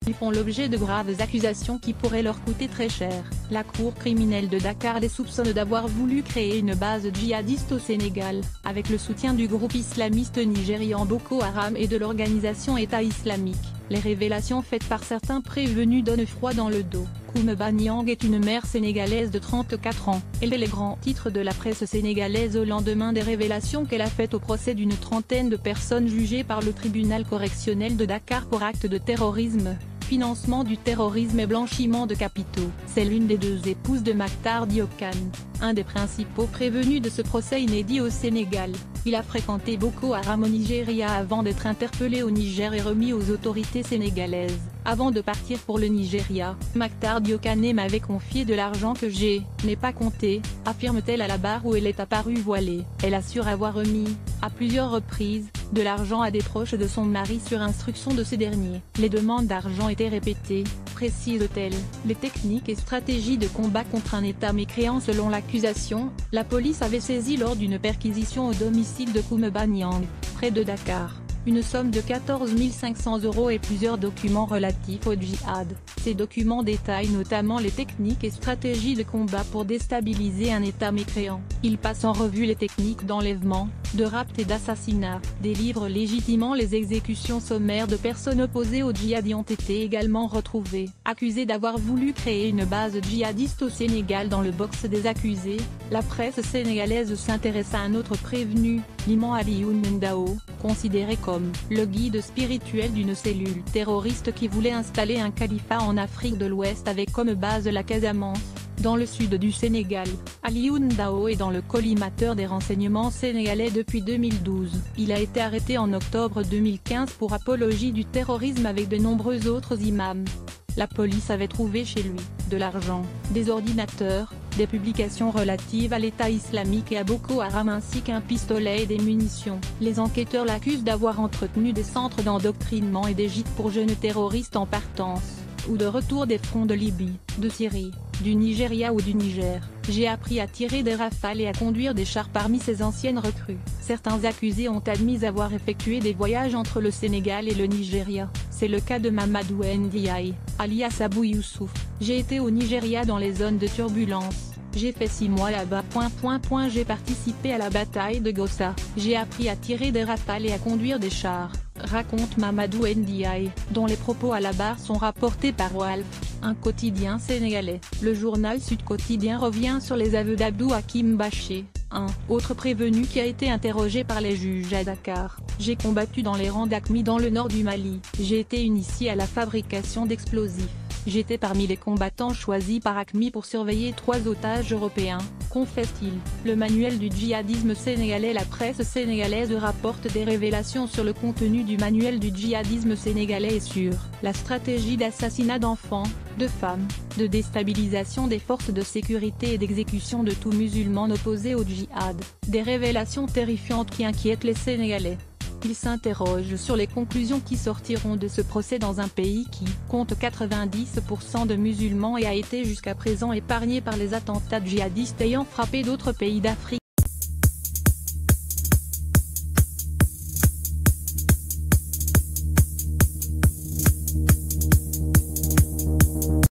Ils font l'objet de graves accusations qui pourraient leur coûter très cher. La cour criminelle de Dakar les soupçonne d'avoir voulu créer une base djihadiste au Sénégal, avec le soutien du groupe islamiste nigérian Boko Haram et de l'organisation État islamique. Les révélations faites par certains prévenus donnent froid dans le dos. Koumba Niang est une mère sénégalaise de 34 ans. Elle est les grands titres de la presse sénégalaise au lendemain des révélations qu'elle a faites au procès d'une trentaine de personnes jugées par le tribunal correctionnel de Dakar pour actes de terrorisme, financement du terrorisme et blanchiment de capitaux. C'est l'une des deux épouses de Mactar Diokan, un des principaux prévenus de ce procès inédit au Sénégal. Il a fréquenté Boko Haram au Nigeria avant d'être interpellé au Niger et remis aux autorités sénégalaises. Avant de partir pour le Nigeria, Mactar Diokane m'avait confié de l'argent que n'ai pas compté, affirme-t-elle à la barre où elle est apparue voilée. Elle assure avoir remis, à plusieurs reprises, de l'argent à des proches de son mari sur instruction de ces derniers. Les demandes d'argent étaient répétées, précise-t-elle. Les techniques et stratégies de combat contre un État mécréant. Selon l'accusation, la police avait saisi lors d'une perquisition au domicile de Koumba Niang, près de Dakar, une somme de 14 500 € et plusieurs documents relatifs au djihad. Ces documents détaillent notamment les techniques et stratégies de combat pour déstabiliser un État mécréant. Ils passent en revue les techniques d'enlèvement, de rapt et d'assassinat. Des livres légitimant les exécutions sommaires de personnes opposées au djihad y ont été également retrouvés. Accusé d'avoir voulu créer une base djihadiste au Sénégal. Dans le box des accusés, la presse sénégalaise s'intéresse à un autre prévenu, l'imam Alioune Ndao, considéré comme le guide spirituel d'une cellule terroriste qui voulait installer un califat en Afrique de l'Ouest avec comme base la Casamance, dans le sud du Sénégal. Alioune Ndao est dans le collimateur des renseignements sénégalais depuis 2012. Il a été arrêté en octobre 2015 pour apologie du terrorisme avec de nombreux autres imams. La police avait trouvé chez lui de l'argent, des ordinateurs, des publications relatives à l'État islamique et à Boko Haram ainsi qu'un pistolet et des munitions. Les enquêteurs l'accusent d'avoir entretenu des centres d'endoctrinement et des gîtes pour jeunes terroristes en partance, ou de retour des fronts de Libye, de Syrie, du Nigeria ou du Niger. J'ai appris à tirer des rafales et à conduire des chars parmi ces anciennes recrues. Certains accusés ont admis avoir effectué des voyages entre le Sénégal et le Nigeria. C'est le cas de Mamadou Ndiaye, alias Abou Youssouf. J'ai été au Nigeria dans les zones de turbulence. J'ai fait 6 mois là-bas. J'ai participé à la bataille de Gossa. J'ai appris à tirer des rafales et à conduire des chars, raconte Mamadou Ndiaye, dont les propos à la barre sont rapportés par Walf, un quotidien sénégalais. Le journal Sud Quotidien revient sur les aveux d'Abdou Hakim Baché, un autre prévenu qui a été interrogé par les juges à Dakar. J'ai combattu dans les rangs d'Aqmi dans le nord du Mali. J'ai été initié à la fabrication d'explosifs. J'étais parmi les combattants choisis par Aqmi pour surveiller 3 otages européens, confesse-t-il. Le manuel du djihadisme sénégalais. La presse sénégalaise rapporte des révélations sur le contenu du manuel du djihadisme sénégalais et sur la stratégie d'assassinat d'enfants, de femmes, de déstabilisation des forces de sécurité et d'exécution de tout musulman opposé au djihad. Des révélations terrifiantes qui inquiètent les Sénégalais. Il s'interroge sur les conclusions qui sortiront de ce procès dans un pays qui compte 90% de musulmans et a été jusqu'à présent épargné par les attentats djihadistes ayant frappé d'autres pays d'Afrique.